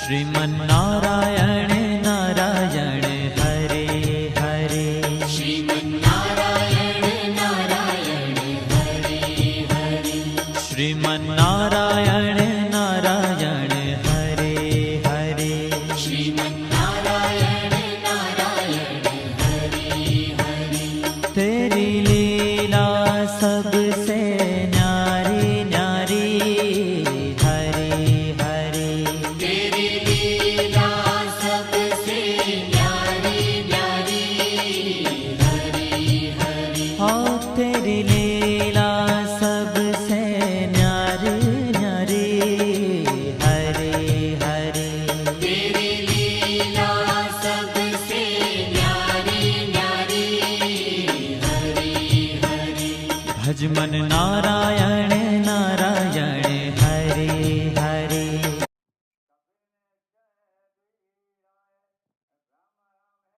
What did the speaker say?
श्रीमन्नारायण नारायण हरे हरे, श्रीमन्नारायण नारायण हरे हरे, श्रीमन्नारायण नारायण हरे हरे, श्रीमन्नारायण नारायण हरे हरे। तेरी लीला सबसे न्यारी न्यारी हरे हरे, तेरी लीला सबसे न्यारी न्यारी हरे हरे, हाँ तेरी लीला सबसे न्यारी न्यारी हरे हरे, तेरी लीला सबसे न्यारी न्यारी हरे हरे। भज मन